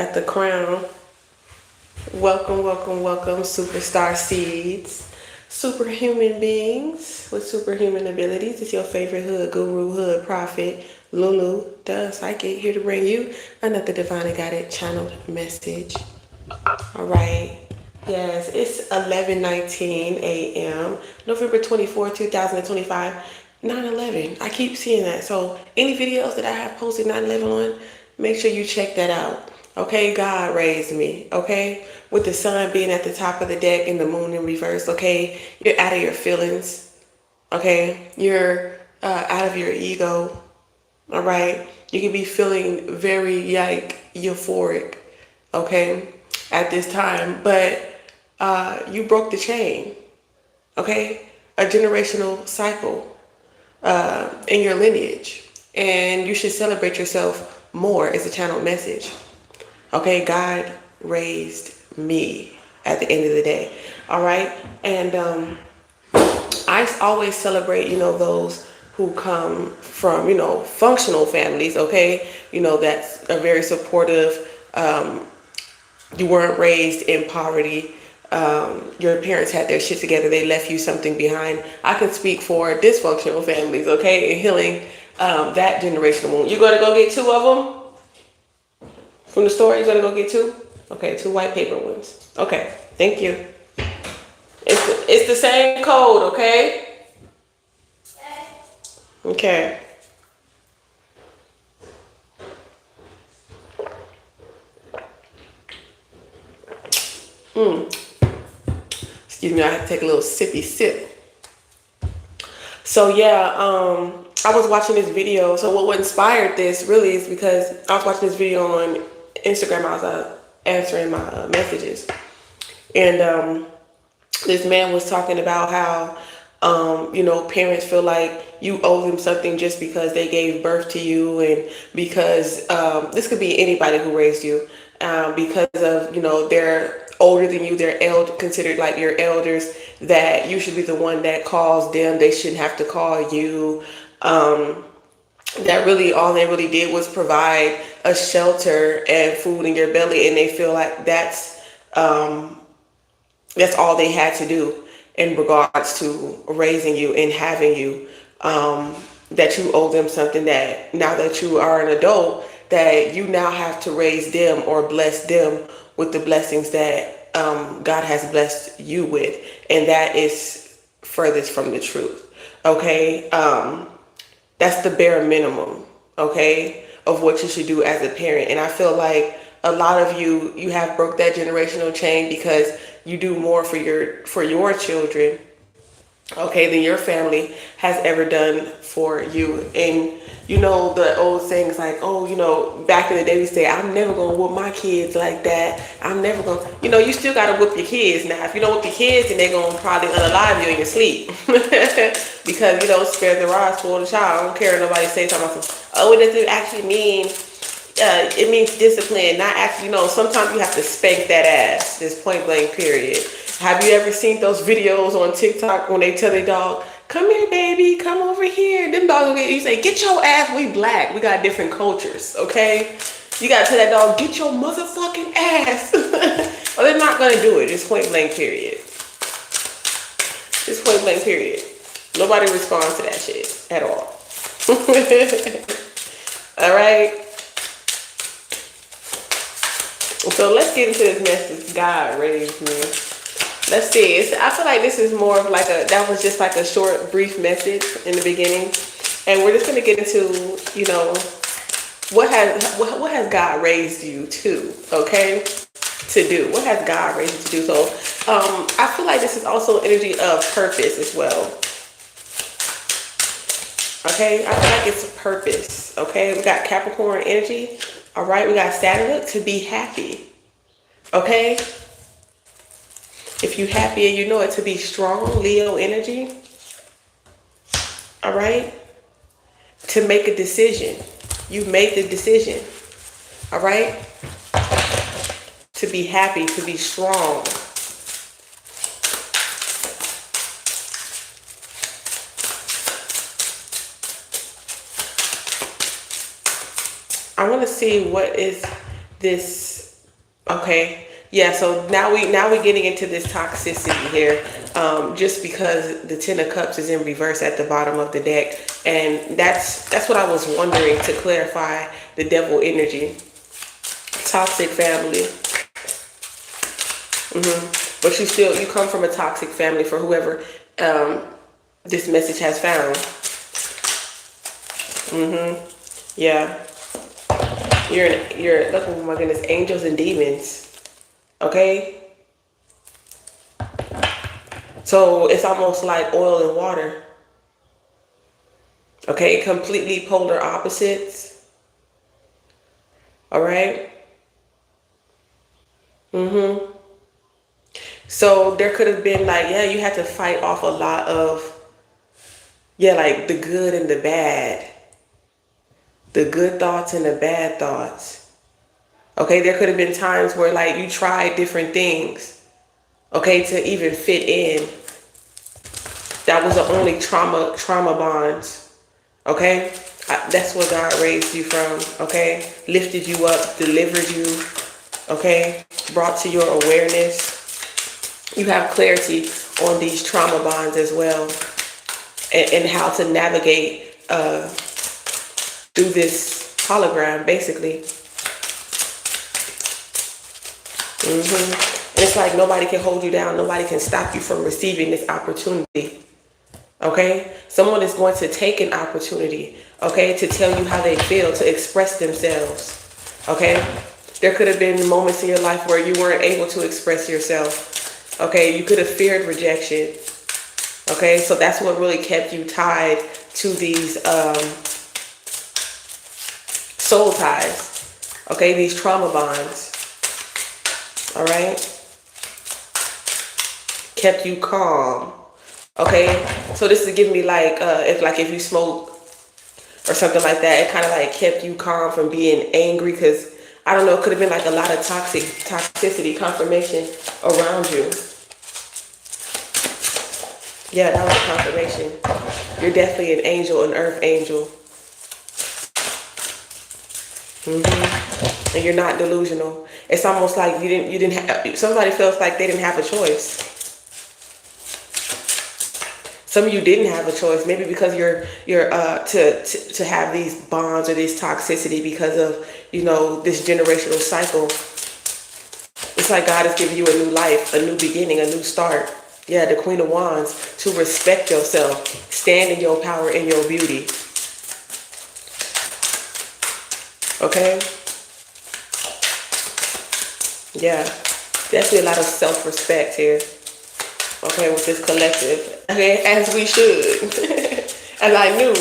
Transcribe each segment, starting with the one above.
Got the crown. Welcome, welcome, welcome, superstar seeds. Superhuman beings with superhuman abilities. It's your favorite hood guru, hood prophet, Lulu, the psychic, here to bring you another divinely guided channeled message. All right. Yes, it's 11:19 a.m. November 24th, 2025. 9/11. I keep seeing that. So any videos that I have posted 9/11 on, make sure you check that out. Okay, God raised me. Okay, with the sun being at the top of the deck and the moon in reverse. Okay, you're out of your feelings. Okay, you're out of your ego. All right, you can be feeling very euphoric. Okay, at this time, but you broke the chain. Okay, a generational cycle in your lineage, and you should celebrate yourself more as a channel message. Okay, God raised me at the end of the day. All right, and I always celebrate, those who come from, functional families. Okay, that's a very supportive. You weren't raised in poverty. Your parents had their shit together. They left you something behind. I can speak for dysfunctional families, okay, and healing that generational wound. You're going to go get two of them from the store? You're going to go get two? Okay, two white paper ones. Okay, thank you. It's the same code, okay? Okay. Excuse me, I had to take a little sippy sip. So yeah, I was watching this video. So what inspired this really is because I was watching this video on Instagram. I was answering my messages, and this man was talking about how parents feel like you owe them something just because they gave birth to you, and because this could be anybody who raised you, because of they're older than you, they're considered like your elders, that you should be the one that calls them. They shouldn't have to call you. That really all they really did was provide a shelter and food in your belly, and they feel like that's all they had to do in regards to raising you and having you. That you owe them something, that now that you are an adult, that you now have to raise them or bless them with the blessings that God has blessed you with. And that is furthest from the truth. Okay. That's the bare minimum. Okay. Of what you should do as a parent. And I feel like a lot of you have broke that generational chain because you do more for your children, okay, than your family has ever done for you. And the old sayings like, oh, back in the day we say, I'm never gonna whoop my kids like that. I'm never gonna, you still gotta whoop your kids. Now if you don't whoop your kids, then they're gonna probably unalive you in your sleep. Because spare the rod, spoil the child. I don't care if nobody say something. Oh, it doesn't actually mean it means discipline, not actually. Sometimes you have to spank that ass. This point blank period. Have you ever seen those videos on TikTok when they tell their dog, come here, baby, come over here? Them dogs, you say, get your ass. We black. We got different cultures, okay? You got to tell that dog, get your motherfucking ass. Well, they're not going to do it. It's point blank period. It's point blank period. Nobody responds to that shit at all. All right? So let's get into this message. God raised me. Let's see. I feel like this is more of like that was just like a short, brief message in the beginning. And we're just going to get into, what has God raised you to, okay? To do. What has God raised you to do? So I feel like this is also energy of purpose as well. Okay? I feel like it's purpose. Okay? We got Capricorn energy. All right? We got Saturn to be happy. Okay? If you're happy and you know it, to be strong, Leo energy. All right? To make a decision. You made the decision. All right? To be happy, to be strong. I want to see what is this Okay. Yeah, so now we're getting into this toxicity here. Just because the Ten of Cups is in reverse at the bottom of the deck. And that's what I was wondering to clarify the devil energy. Toxic family. But you come from a toxic family for whoever this message has found. Yeah. You're oh my goodness, angels and demons. Okay? So it's almost like oil and water. Okay, completely polar opposites. All right. So there could have been like, yeah, you had to fight off a lot of, yeah, like the good and the bad, the good thoughts and the bad thoughts. Okay, there could have been times where like you tried different things, okay, to even fit in. That was the only trauma bonds. Okay, that's where God raised you from. Okay, lifted you up, delivered you. Okay, brought to your awareness. You have clarity on these trauma bonds as well, and how to navigate through this hologram, basically. And it's like nobody can hold you down. Nobody can stop you from receiving this opportunity. Okay? Someone is going to take an opportunity, okay, to tell you how they feel, to express themselves. Okay? There could have been moments in your life where you weren't able to express yourself. Okay? You could have feared rejection. Okay? So that's what really kept you tied to these soul ties. Okay? These trauma bonds. All right? Kept you calm. Okay, so this is giving me like if you smoke or something like that, it kind of like kept you calm from being angry, because I don't know, it could have been like a lot of toxicity confirmation around you. Yeah, that was confirmation. You're definitely an angel, an earth angel. And you're not delusional. It's almost like you didn't have, somebody feels like they didn't have a choice. Some of you didn't have a choice, maybe because you're to have these bonds or this toxicity because of, you know, this generational cycle. It's like God is giving you a new life, a new beginning, a new start. Yeah, the Queen of Wands, to respect yourself, stand in your power and your beauty. Okay? Yeah, definitely a lot of self-respect here. Okay, with this collective. Okay, as we should. As I knew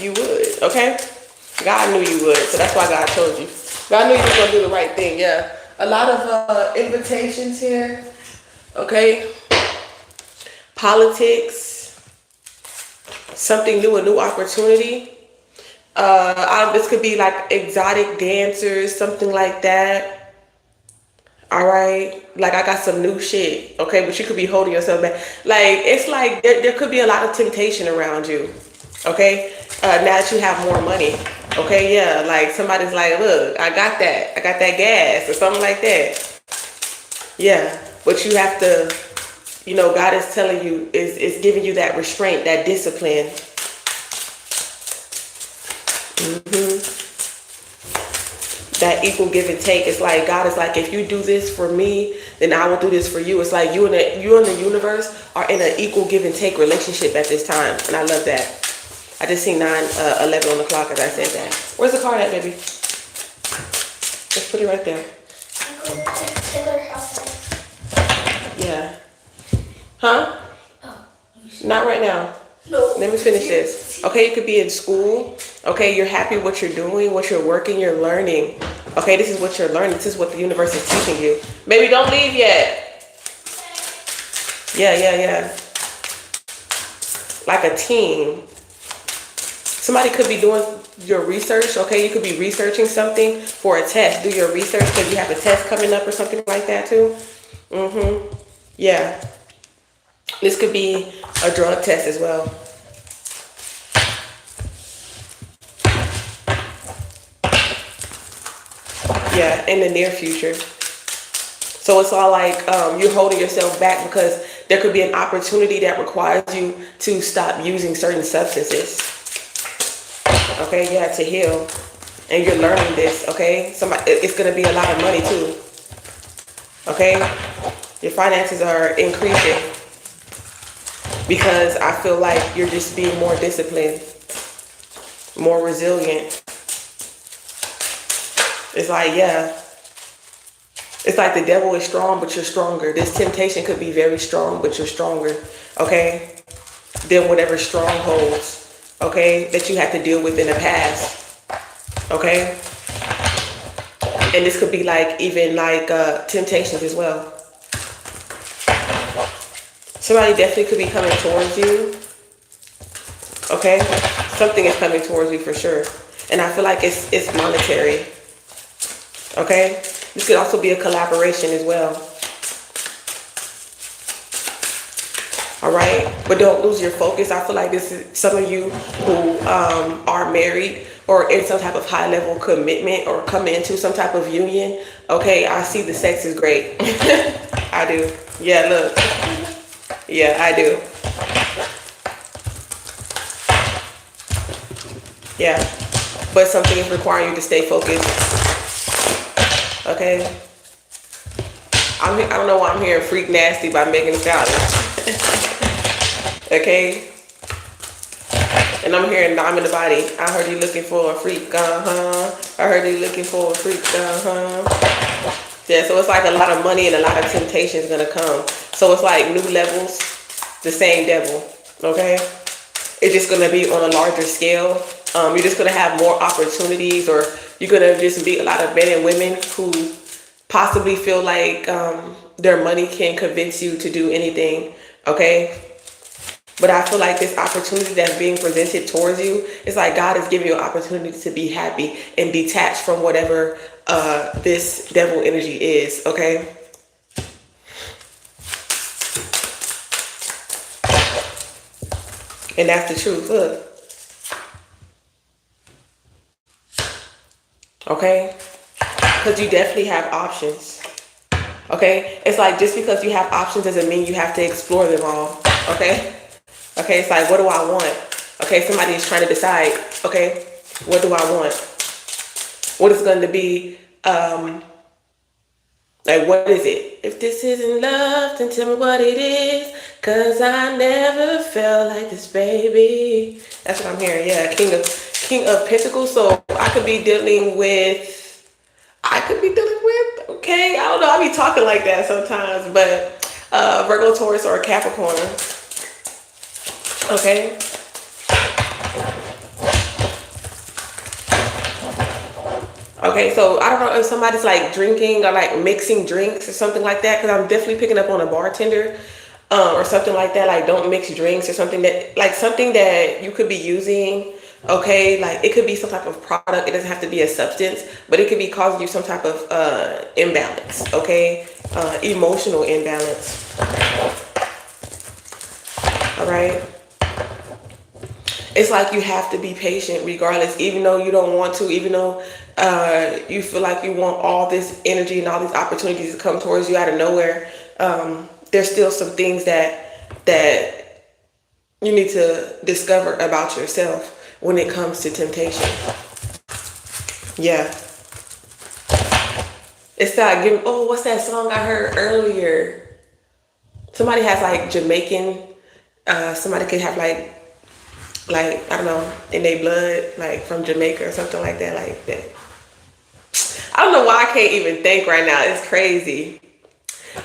you would. Okay? God knew you would. So that's why God told you. God knew you were going to do the right thing. Yeah. A lot of invitations here. Okay? Politics. Something new, a new opportunity. This could be like exotic dancers, something like that. All right, like I got some new shit, okay, but you could be holding yourself back. Like it's like there could be a lot of temptation around you, okay. Now that you have more money, okay, yeah, like somebody's like, look, I got that gas or something like that. Yeah, but you have to, you know, God is telling you, is giving you that restraint, that discipline. That equal give and take. It's like God is like, if you do this for me, then I will do this for you. It's like you and the universe are in an equal give and take relationship at this time, and I love that. I just seen 9:11 on the clock as I said that. Where's the card at, baby? Let's put it right there. Yeah. Huh? Not right now. No. Let me finish this. Okay, you could be in school. Okay, you're happy what you're doing, what you're working, you're learning. Okay, this is what you're learning. This is what the universe is teaching you. Baby, don't leave yet. Yeah. Like a team. Somebody could be doing your research. Okay, you could be researching something for a test. Do your research because you have a test coming up or something like that too. Yeah. This could be a drug test as well. Yeah, in the near future. So it's all like you're holding yourself back because there could be an opportunity that requires you to stop using certain substances. Okay, yeah, to heal. And you're learning this, okay? It's gonna be a lot of money too. Okay? Your finances are increasing because I feel like you're just being more disciplined, more resilient. It's like, yeah. It's like the devil is strong, but you're stronger. This temptation could be very strong, but you're stronger, okay? Than whatever strongholds, okay, that you had to deal with in the past, okay? And this could be like, even like temptations as well. Somebody definitely could be coming towards you, okay? Something is coming towards you for sure. And I feel like it's monetary, okay? This could also be a collaboration as well. All right, but don't lose your focus. I feel like this is some of you who are married or in some type of high level commitment or come into some type of union. Okay, I see the sex is great. I do. Yeah, look. Yeah, I do. Yeah, but something is requiring you to stay focused. Okay. I don't know why I'm hearing Freak Nasty by Megan Thee Stallion. Okay. And I'm hearing Dime in the Body. I heard you looking for a freak, I heard you looking for a freak, Yeah, so it's like a lot of money and a lot of temptation is gonna come. So it's like new levels, the same devil, okay? It's just gonna be on a larger scale. You're just gonna have more opportunities, or you're gonna just be a lot of men and women who possibly feel like their money can convince you to do anything, okay? But I feel like this opportunity that's being presented towards you, it's like God is giving you an opportunity to be happy and detached from whatever this devil energy is, okay? And that's the truth, look. Okay? Because you definitely have options. Okay? It's like just because you have options doesn't mean you have to explore them all. Okay? Okay, it's like, what do I want? Okay, somebody is trying to decide, okay, what do I want? What is going to be, like, what is it? If this isn't love, then tell me what it is. Cause I never felt like this, baby. That's what I'm hearing, yeah, King of Pentacles. So I could be dealing with, okay, I don't know, I be talking like that sometimes, but Virgo, Taurus, or Capricorn. Okay. Okay, so I don't know if somebody's like drinking or like mixing drinks or something like that, because I'm definitely picking up on a bartender or something like that. Like, don't mix drinks or something that you could be using. Okay, like it could be some type of product. It doesn't have to be a substance, but it could be causing you some type of imbalance. Okay, emotional imbalance. All right. It's like you have to be patient regardless, even though you don't want to, even though you feel like you want all this energy and all these opportunities to come towards you out of nowhere. There's still some things that you need to discover about yourself when it comes to temptation. Yeah. It's like, what's that song I heard earlier? Somebody has like Jamaican, somebody could have like I don't know, in their blood, like from Jamaica or something like that, like that. I don't know why I can't even think right now. It's crazy.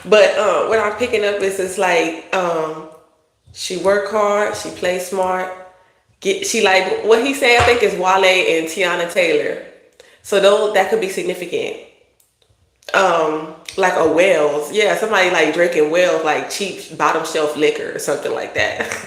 But what I'm picking up is it's like she work hard, she play smart. She like what he said. I think is Wale and Tiana Taylor. So that could be significant. Like a Wells, yeah, somebody like drinking Wells, like cheap bottom shelf liquor or something like that.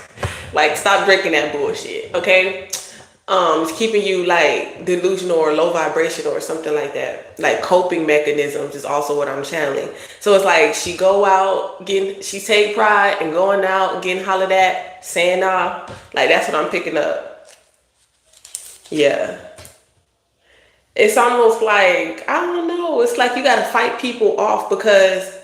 Like, stop drinking that bullshit, okay? It's keeping you like delusional or low vibration or something like that. Like coping mechanisms is also what I'm channeling. So it's like she go out, she take pride in going out, getting hollered at, saying nah. Like, that's what I'm picking up. Yeah. It's almost like, I don't know, it's like you gotta fight people off because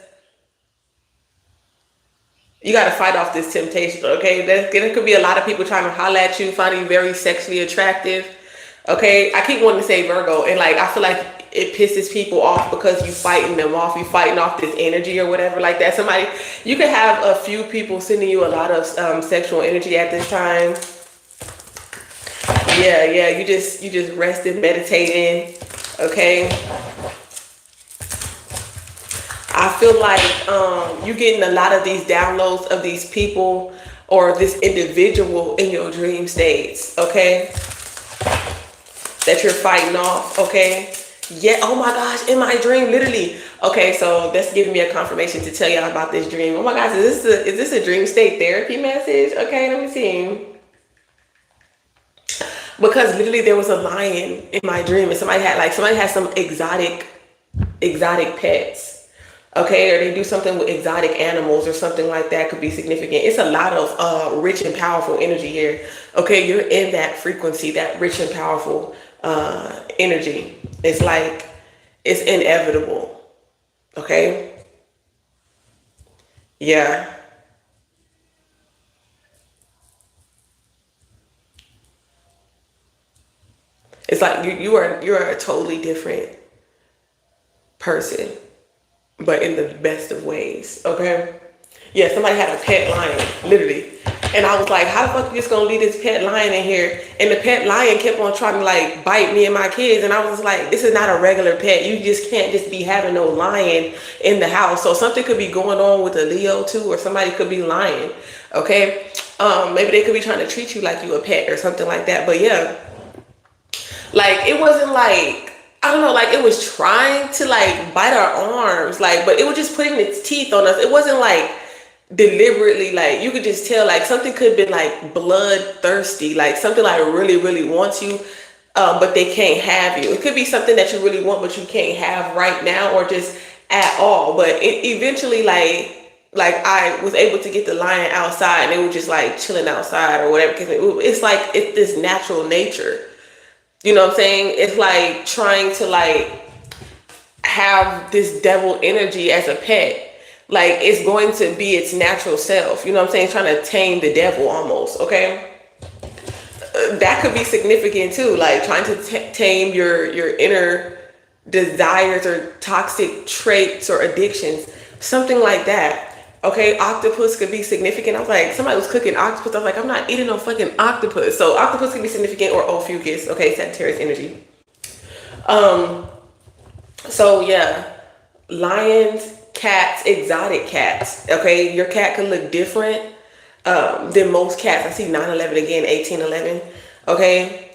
You got to fight off this temptation, okay? There could be a lot of people trying to holler at you, finding you very sexually attractive, okay? I keep wanting to say Virgo, and like I feel like it pisses people off because you fighting them off, you fighting off this energy or whatever like that. Somebody, you could have a few people sending you a lot of sexual energy at this time. Yeah, you just resting, meditating, okay? I feel like you're getting a lot of these downloads of these people or this individual in your dream states, okay? That you're fighting off, okay? Yeah, oh my gosh, in my dream, literally. Okay, so that's giving me a confirmation to tell y'all about this dream. Oh my gosh, is this a dream state therapy message? Okay, let me see. Because literally there was a lion in my dream and somebody had some exotic pets. Okay, or they do something with exotic animals or something like that could be significant. It's a lot of rich and powerful energy here. Okay, you're in that frequency, that rich and powerful energy. It's like it's inevitable. Okay, yeah. It's like you're a totally different person, but in the best of ways. Okay. Yeah, somebody had a pet lion, literally. And I was like, how the fuck you just gonna leave this pet lion in here? And the pet lion kept on trying to like bite me and my kids. And I was just like, this is not a regular pet. You just can't just be having no lion in the house. So something could be going on with a Leo too, or somebody could be lying. Okay. Maybe they could be trying to treat you like you a pet or something like that. But yeah, like it wasn't like, I don't know, like it was trying to like bite our arms, like, but it was just putting its teeth on us. It wasn't like deliberately, like you could just tell like something could have been like bloodthirsty, like something like really wants you, but they can't have you. It could be something that you really want but you can't have right now or just at all. But it eventually like I was able to get the lion outside and they were just like chilling outside or whatever. It's like it's this natural nature. You know what I'm saying? It's like trying to like have this devil energy as a pet. Like it's going to be its natural self. You know what I'm saying? Trying to tame the devil almost. Okay. That could be significant too. Like trying to tame your inner desires or toxic traits or addictions. Something like that. Okay, octopus could be significant. I was like, somebody was cooking octopus. I was like, I'm not eating no fucking octopus. So octopus can be significant or Ophiuchus. Okay, Sagittarius energy. So yeah, lions, cats, exotic cats. Okay, your cat could look different than most cats. I see 9/11 again, 18/11. Okay.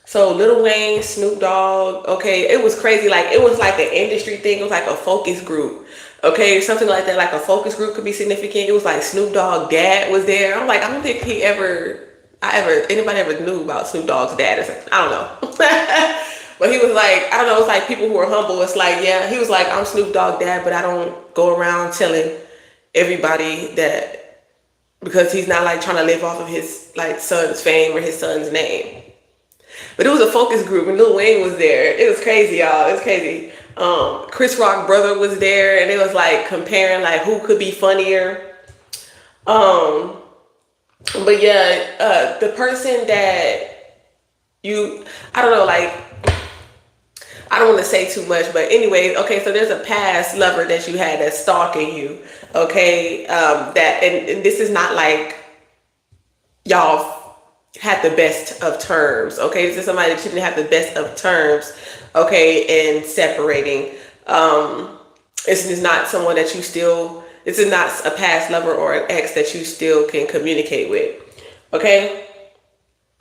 So Lil Wayne, Snoop Dogg, okay, it was crazy. Like it was like an industry thing. It was like a focus group. Okay, something like that, like a focus group could be significant. It was like Snoop Dogg dad was there. I'm like, I don't think anybody ever knew about Snoop Dogg's dad or something. I don't know. But he was like, I don't know, it's like people who are humble. It's like, yeah, he was like, I'm Snoop Dogg dad, but I don't go around telling everybody that, because he's not like trying to live off of his like son's fame or his son's name. But it was a focus group and Lil Wayne was there. It was crazy, y'all. It was crazy. Chris Rock brother was there and it was like comparing like who could be funnier. But yeah, the person that I don't know, like, I don't want to say too much, but anyways, okay, so there's a past lover that you had that's stalking you, okay, and this is not like y'all had the best of terms, okay? This is somebody that you didn't have the best of terms, okay, in separating. This is not someone that this is not a past lover or an ex that you still can communicate with, okay?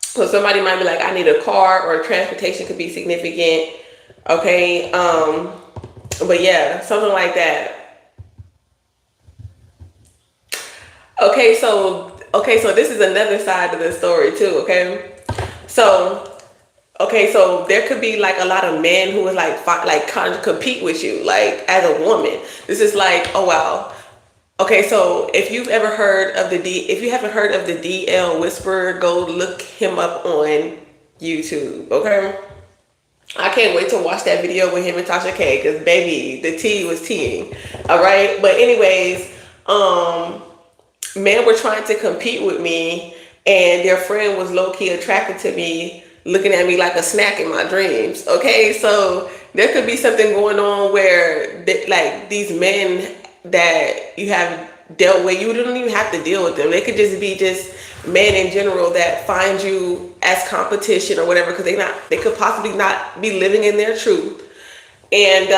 So somebody might be like, I need a car, or transportation could be significant, okay? But yeah, something like that. Okay, so this is another side of the story too, okay? So there could be like a lot of men who is like kind of compete with you, like as a woman. This is like, oh wow. Okay, so if you haven't heard of the DL Whisperer, go look him up on YouTube, okay? I can't wait to watch that video with him and Tasha K, because baby, the tea was teeing. All right, but anyways, Men were trying to compete with me, and their friend was low-key attracted to me, looking at me like a snack in my dreams. Okay, so there could be something going on where like these men that you have dealt with, you don't even have to deal with them. They could just be just men in general that find you as competition or whatever, because they could possibly not be living in their truth. And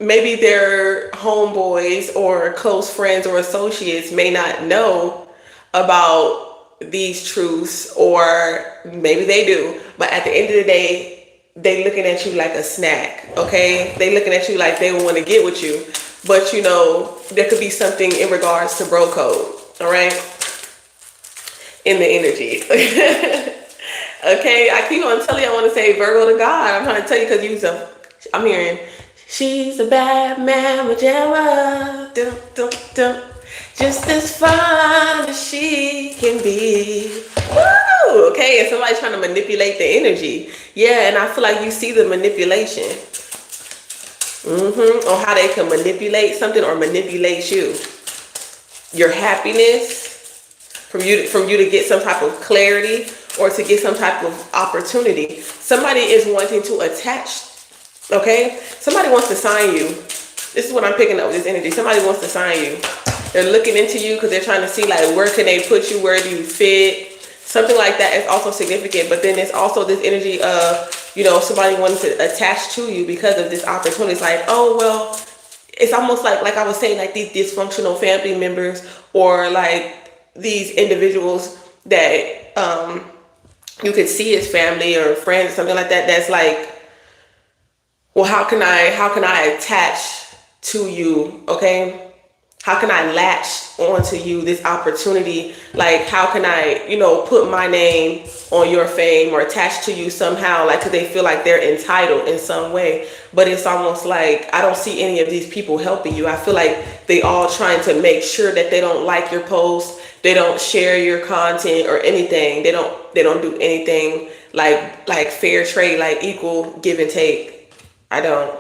maybe their homeboys or close friends or associates may not know about these truths, or maybe they do, but at the end of the day, they looking at you like a snack. Okay, they looking at you like they want to get with you, but you know there could be something in regards to bro code. All right, in the energy. Okay, I keep on telling you I want to say Virgo to God. I'm trying to tell you because I'm hearing she's a bad man pajama, dum, dum, dum. Just as fun as she can be. Woo! Okay, and somebody's trying to manipulate the energy. Yeah, and I feel like you see the manipulation. On how they can manipulate something or manipulate you. Your happiness, from you to get some type of clarity or to get some type of opportunity. Somebody is wanting to attach. Okay, somebody wants to sign you. This is what I'm picking up with this energy. Somebody wants to sign you. They're looking into you because they're trying to see like where can they put you, where do you fit. Something like that is also significant. But then there's also this energy of, you know, somebody wanting to attach to you because of this opportunity. It's like, oh well, it's almost like I was saying, like these dysfunctional family members or like these individuals that you could see as family or friends, something like that. That's like, well, how can I attach to you? Okay, how can I latch onto you, this opportunity? Like, how can I, you know, put my name on your fame or attach to you somehow? Like, cause they feel like they're entitled in some way. But it's almost like I don't see any of these people helping you. I feel like they all trying to make sure that they don't like your posts, they don't share your content or anything. They don't do anything like fair trade, like equal give and take. I don't.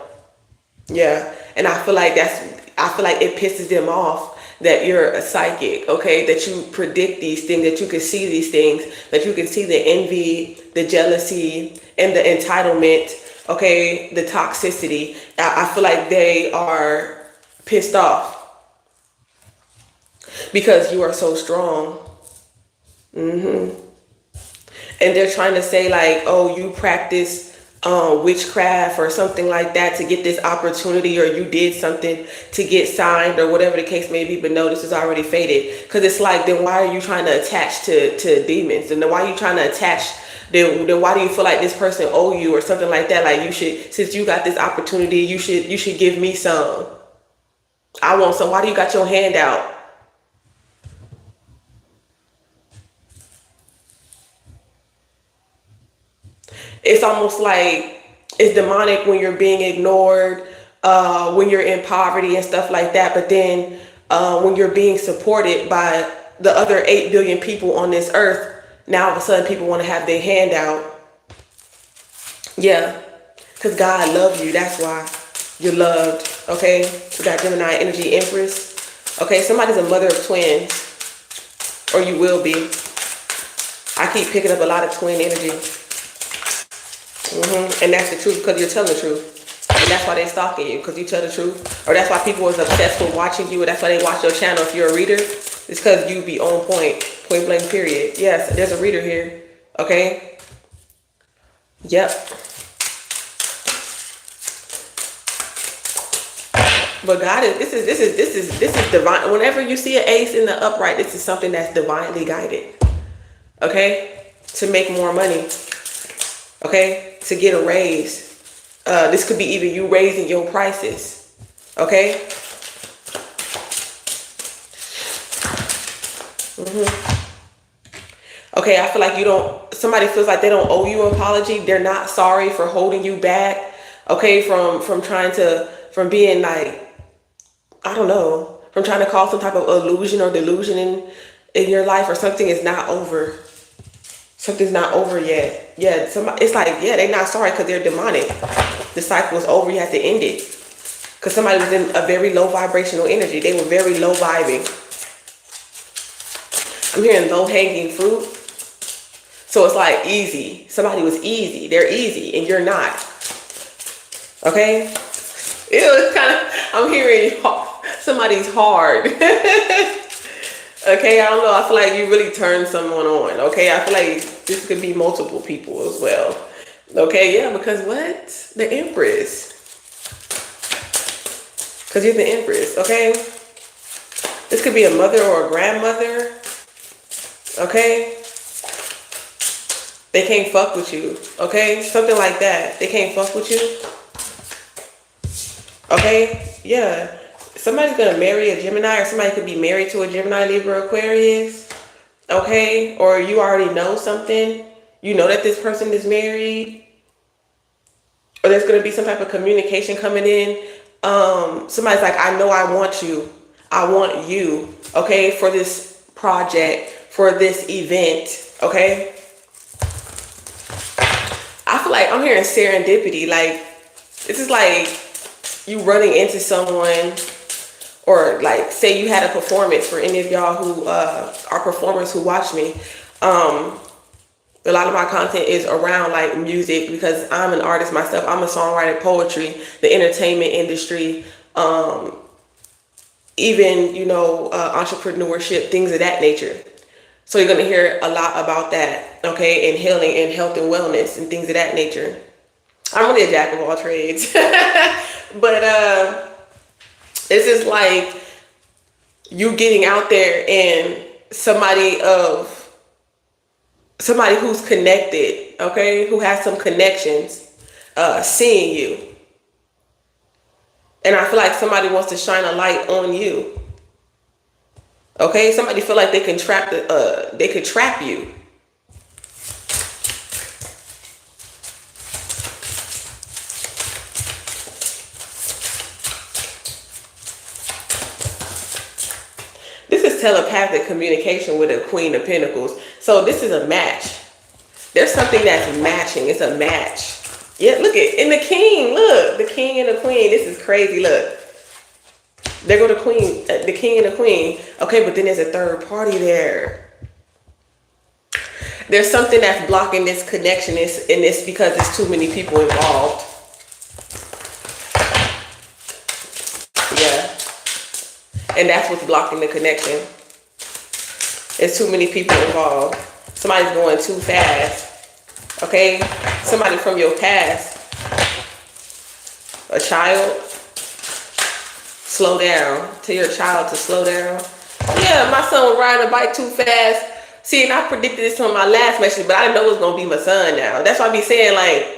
Yeah. And I feel like it pisses them off that you're a psychic, okay? That you predict these things, that you can see these things, that you can see the envy, the jealousy, and the entitlement, okay? The toxicity. I feel like they are pissed off because you are so strong. And they're trying to say like, oh, you practice witchcraft or something like that to get this opportunity, or you did something to get signed or whatever the case may be. But no, this is already fated. Because it's like, then why are you trying to attach to demons? And then why are you trying to attach? Then why do you feel like this person owe you or something like that? Like, you should, since you got this opportunity, you should give me some. I want some. Why do you got your hand out? It's almost like it's demonic when you're being ignored, when you're in poverty and stuff like that. But then when you're being supported by the other 8 billion people on this earth, now all of a sudden people want to have their hand out. Yeah, because God loves you. That's why you're loved. Okay, we got Gemini energy, Empress. Okay, somebody's a mother of twins, or you will be. I keep picking up a lot of twin energy. And that's the truth, because you're telling the truth. And that's why they're stalking you, because you tell the truth. Or that's why people is obsessed with watching you, or that's why they watch your channel if you're a reader. It's because you be on point blank, period. Yes, there's a reader here. Okay? Yep. But God is, this is divine. Whenever you see an ace in the upright, this is something that's divinely guided. Okay? To make more money. Okay, to get a raise. This could be even you raising your prices. Okay. Okay, I feel like somebody feels like they don't owe you an apology. They're not sorry for holding you back. Okay, from being like, I don't know, from trying to cause some type of illusion or delusion in your life, or something is not over. Something's not over yet. Yeah, it's like, yeah, they're not sorry because they're demonic. The cycle is over. You have to end it. Because somebody was in a very low vibrational energy. They were very low vibing. I'm hearing low hanging fruit. So it's like easy. Somebody was easy. They're easy and you're not. Okay? It's kind of, I'm hearing somebody's hard. Okay, I don't know. I feel like you really turned someone on. Okay, I feel like this could be multiple people as well. Okay, yeah, because what? The Empress. Because you're the Empress, okay? This could be a mother or a grandmother. Okay? They can't fuck with you. Okay? Something like that. They can't fuck with you. Okay? Yeah. Somebody's going to marry a Gemini, or somebody could be married to a Gemini, Libra, Aquarius. Okay? Or you already know something. You know that this person is married. Or there's going to be some type of communication coming in. Somebody's like, I know I want you. I want you. Okay? For this project, for this event. Okay? I feel like I'm hearing serendipity. Like, this is like you running into someone. Or like, say you had a performance, for any of y'all who are performers who watch me. A lot of my content is around like music, because I'm an artist myself. I'm a songwriter, poetry, the entertainment industry, even, you know, entrepreneurship, things of that nature. So you're going to hear a lot about that, okay, and healing and health and wellness and things of that nature. I'm really a jack of all trades. But this is like you getting out there and somebody who's connected, okay, who has some connections, seeing you. And I feel like somebody wants to shine a light on you. Okay, somebody feel like they can trap you. This is telepathic communication with a Queen of Pentacles. So this is a match. There's something that's matching. It's a match. Yeah, look at, and the king, look, the king and the queen. This is crazy, look. There go the queen, the king and the queen. Okay, but then there's a third party there. There's something that's blocking this connection, and it's because there's too many people involved. Yeah. And that's what's blocking the connection. There's too many people involved. Somebody's going too fast. Okay? Somebody from your past. A child. Slow down. Tell your child to slow down. Yeah, my son was riding a bike too fast. See, and I predicted this on my last message, but I didn't know it was going to be my son now. That's why I be saying, like,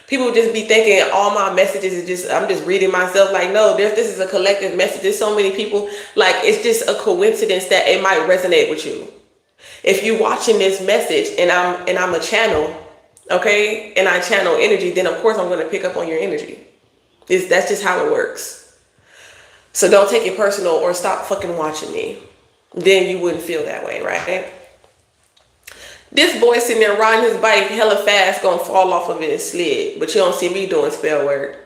people just be thinking all my messages is just, I'm just reading myself. Like, no, this is a collective message. There's so many people, like, it's just a coincidence that it might resonate with you. If you're watching this message and I'm a channel, okay, and I channel energy, then of course I'm going to pick up on your energy. That's just how it works. So don't take it personal or stop fucking watching me. Then you wouldn't feel that way, right? This boy sitting there riding his bike hella fast, gonna fall off of it and slid. But you don't see me doing spell work.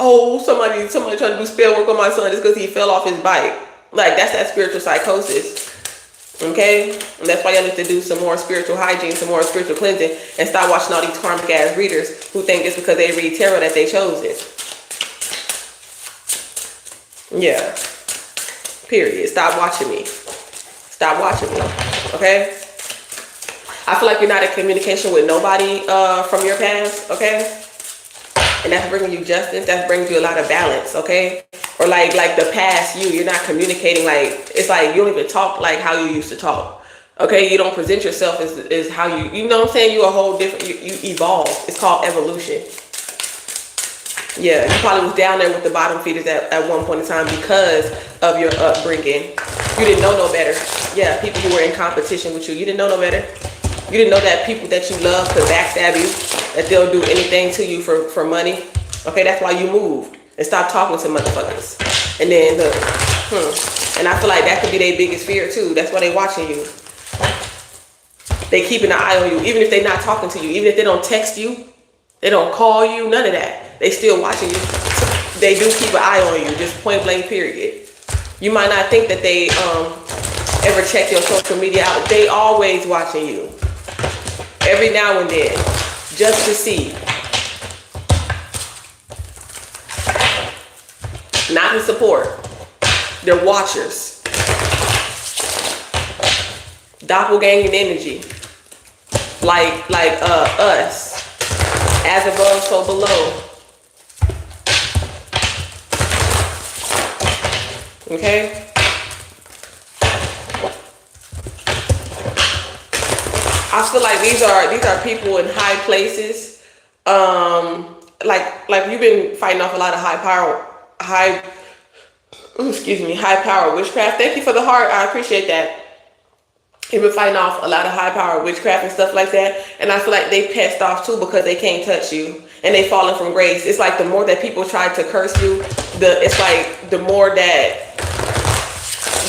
Oh, somebody trying to do spell work on my son just because he fell off his bike. Like, that's that spiritual psychosis. Okay? And that's why y'all need to do some more spiritual hygiene, some more spiritual cleansing, and stop watching all these karmic ass readers who think it's because they read tarot that they chose it. Yeah. Period. Stop watching me. Stop watching me. Okay? I feel like you're not in communication with nobody from your past, okay? And that's bringing you justice. That's bringing you a lot of balance, okay? Or like the past you're not communicating. Like, it's like you don't even talk like how you used to talk, okay? You don't present yourself as how you know what I'm saying? You're a whole different, you evolve. It's called evolution. Yeah, you probably was down there with the bottom feeders at one point in time because of your upbringing. You didn't know no better. Yeah, people who were in competition with you, you didn't know no better. You didn't know that people that you love could backstab you, that they'll do anything to you for money. Okay, that's why you moved and stop talking to motherfuckers. And then look, and I feel like that could be their biggest fear too. That's why they watching you. They keeping an eye on you, even if they're not talking to you, even if they don't text you, they don't call you, none of that. They still watching you. they do keep an eye on you, just point blank period. You might not think that they ever check your social media out. They always watching you. Every now and then, just to see. Not to support. They're watchers. Doppelganger energy. Like us. As above, so below. Okay? I feel like these are people in high places. Like you've been fighting off a lot of high power witchcraft. Thank you for the heart. I appreciate that. You've been fighting off a lot of high power witchcraft and stuff like that. And I feel like they pissed off too because they can't touch you and they falling from grace. It's like the more that people try to curse you, it's like the more that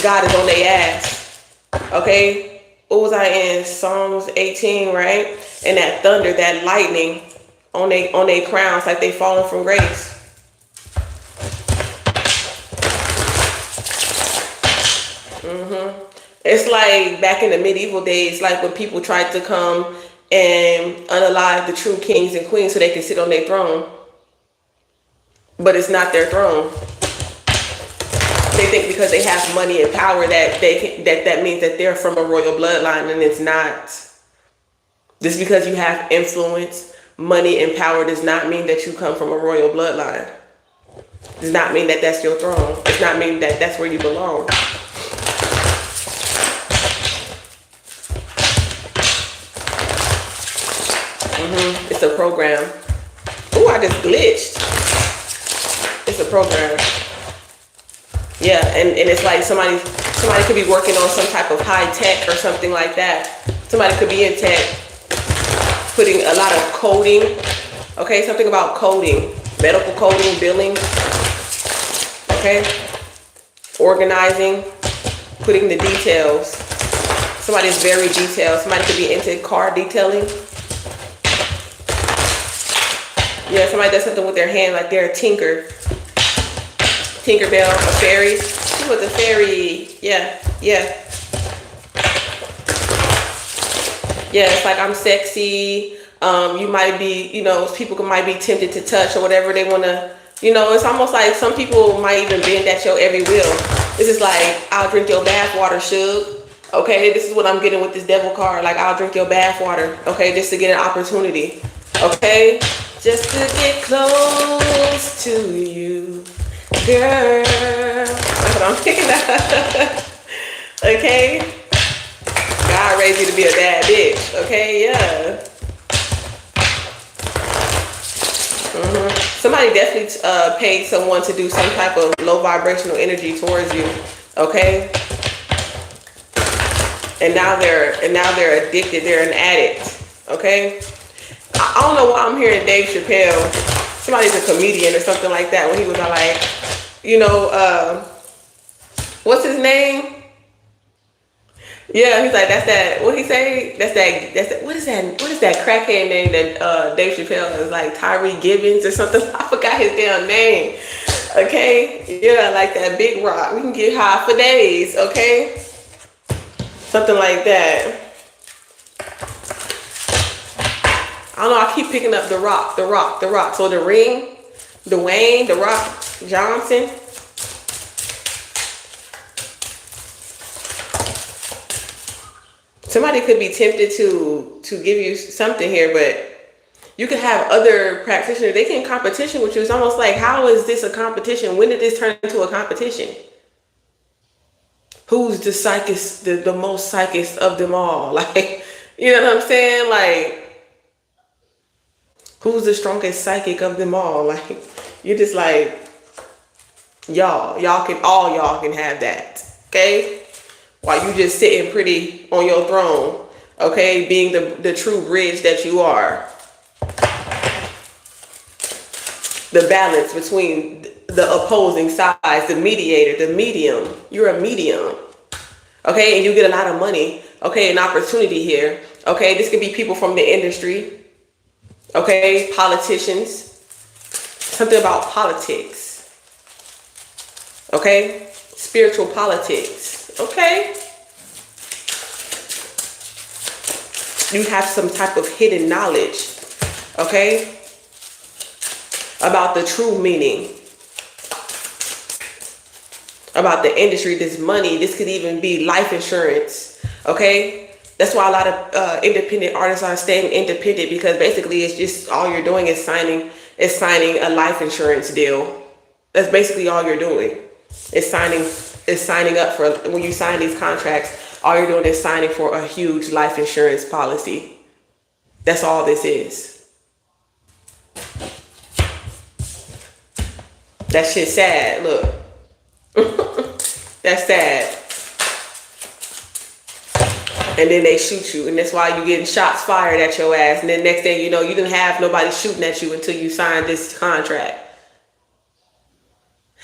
God is on their ass. Okay? What was I in? Psalms 18, right? And that thunder, that lightning on they crowns, like they falling from grace. It's like back in the medieval days, like when people tried to come and unalive the true kings and queens so they can sit on their throne. But it's not their throne. They think because they have money and power that that means that they're from a royal bloodline, and it's not. Just because you have influence, money, and power does not mean that you come from a royal bloodline. Does not mean that that's your throne. Does not mean that that's where you belong. It's a program. Oh, I just glitched. It's a program. Yeah, and it's like somebody could be working on some type of high tech or something like that. Somebody could be in tech, putting a lot of coding. Okay, something about coding, medical coding, billing. Okay, organizing, putting the details. Somebody is very detailed. Somebody could be into car detailing. Yeah, somebody does something with their hand, like they're a tinker. Tinkerbell, a fairy. She was a fairy. Yeah. Yeah, it's like I'm sexy. You might be, people might be tempted to touch or whatever they want to, it's almost like some people might even bend at your every will. This is like, I'll drink your bath water, Suge. Okay, this is what I'm getting with this devil card. Like, I'll drink your bath water. Okay, just to get an opportunity. Okay, just to get close to you, girl. That's what I'm picking up. Okay, God raised you to be a bad bitch. Okay, yeah. Somebody definitely paid someone to do some type of low vibrational energy towards you. Okay, and now they're addicted. They're an addict. Okay. I don't know why I'm hearing Dave Chappelle. Somebody's a comedian or something like that. When he was like, what's his name? Yeah, he's like, that's that. What he say? That's that. What is that crackhead name that Dave Chappelle is like? Tyree Gibbons or something. I forgot his damn name. Okay, yeah, like that big rock. We can get high for days. Okay, something like that. I don't know, I keep picking up the rock. So the Ring, Dwayne, the Rock Johnson. Somebody could be tempted to give you something here, but you could have other practitioners. They can competition with you. It's almost like, how is this a competition? When did this turn into a competition? Who's the psychist, the most psychist of them all? Like, you know what I'm saying? Like, who's the strongest psychic of them all? Like, you're just like, y'all can have that, okay? While you just sitting pretty on your throne, okay? Being the true bridge that you are. The balance between the opposing sides, the mediator, the medium. You're a medium, okay? And you get a lot of money, okay? An opportunity here, okay? This could be people from the industry. Okay, politicians, something about politics. Okay? Spiritual politics. Okay? You have some type of hidden knowledge. Okay? About the true meaning. About the industry, this money. This could even be life insurance. Okay? That's why a lot of independent artists are staying independent, because basically it's just all you're doing is signing a life insurance deal. That's basically all you're doing. Is signing up for, when you sign these contracts, all you're doing is signing for a huge life insurance policy. That's all this is. That shit's sad. Look. That's sad. And then they shoot you, and that's why you're getting shots fired at your ass. And then next thing you know, you didn't have nobody shooting at you until you signed this contract.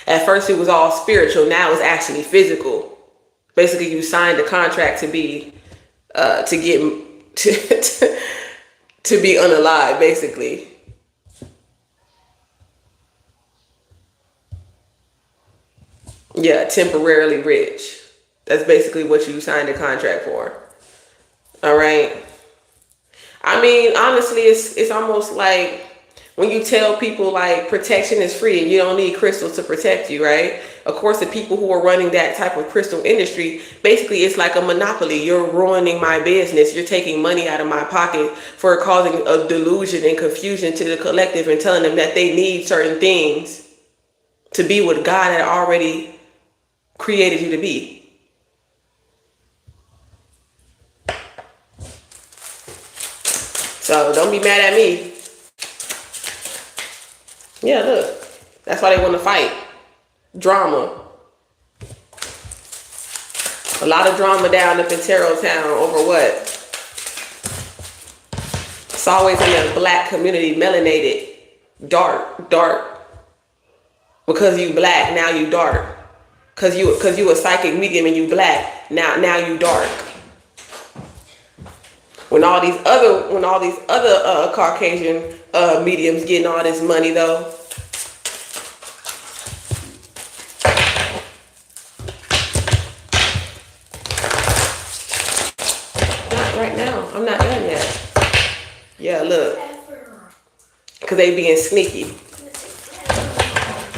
At first it was all spiritual, now it's actually physical. Basically, you signed the contract to be to get to be unalive, basically. Yeah, temporarily rich. That's basically what you signed a contract for. All right. I mean, honestly, it's almost like when you tell people like protection is free and you don't need crystals to protect you, right? Of course, the people who are running that type of crystal industry, basically it's like a monopoly. You're ruining my business. You're taking money out of my pocket for causing a delusion and confusion to the collective and telling them that they need certain things to be what God had already created you to be. So don't be mad at me. Yeah, look. That's why they want to fight. Drama. A lot of drama down up in Tarot Town over what? It's always in the black community, melanated. Dark. Because you black, now you dark. Cause you a psychic medium and you black, now you dark. When all these other Caucasian mediums getting all this money though. Not right now. I'm not done yet. Yeah, look. Cause they being sneaky.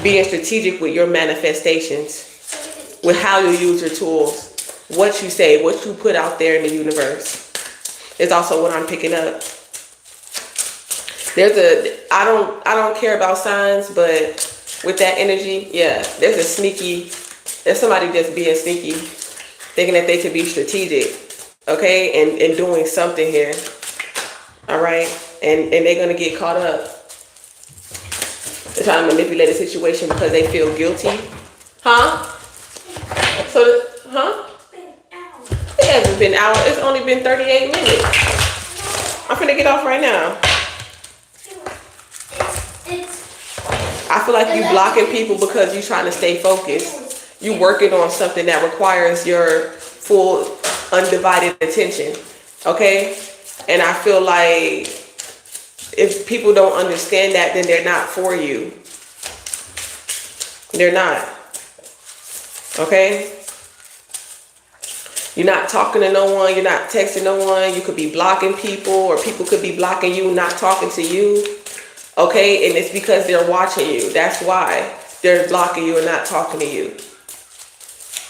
Being strategic with your manifestations. With how you use your tools. What you say, what you put out there in the universe. Is also what I'm picking up. I don't care about signs, but with that energy, yeah, there's somebody just being sneaky, thinking that they could be strategic, okay, and doing something here, all right, and they're gonna get caught up. They're trying to manipulate the situation because they feel guilty, huh? It hasn't been out. It's only been 38 minutes. I'm finna get off right now. I feel like you blocking people because you trying to stay focused. You working on something that requires your full, undivided attention. Okay? And I feel like if people don't understand that, then they're not for you. They're not. Okay? You're not talking to no one. You're not texting no one. You could be blocking people, or people could be blocking you, not talking to you. Okay? And it's because they're watching you. That's why they're blocking you and not talking to you.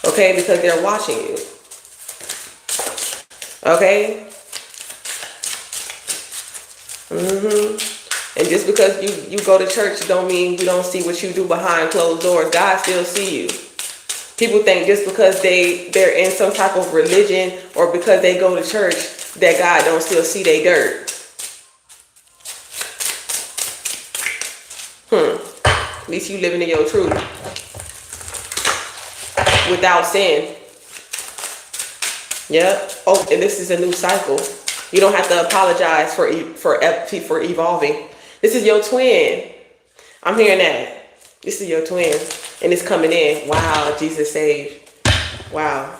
Okay? Because they're watching you. Okay? And just because you go to church don't mean we don't see what you do behind closed doors. God still see you. People think just because they're in some type of religion or because they go to church that God don't still see they dirt. At least you living in your truth. Without sin. Yeah. Oh, and this is a new cycle. You don't have to apologize for evolving. This is your twin. I'm hearing that. This is your twin. And it's coming in. Wow, Jesus saved. Wow.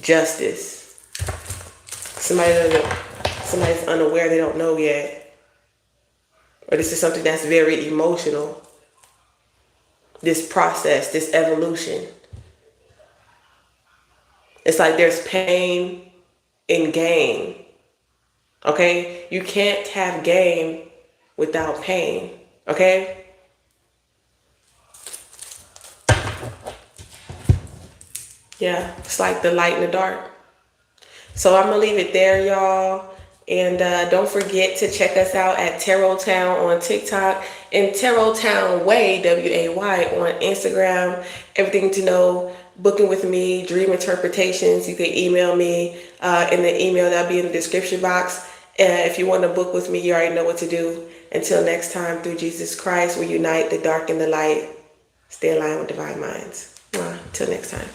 Justice. Somebody's unaware, they don't know yet. Or this is something that's very emotional. this process, this evolution. It's like there's pain in gain. Okay? You can't have gain without pain. Okay? Yeah, it's like the light and the dark. So I'm going to leave it there, y'all. And don't forget to check us out at Tarot Town on TikTok and Tarot Town Way, W-A-Y, on Instagram. Everything to know, booking with me, dream interpretations. You can email me in the email that'll be in the description box. If you want to book with me, you already know what to do. Until next time, through Jesus Christ, we unite the dark and the light. Stay aligned with divine minds. Till next time.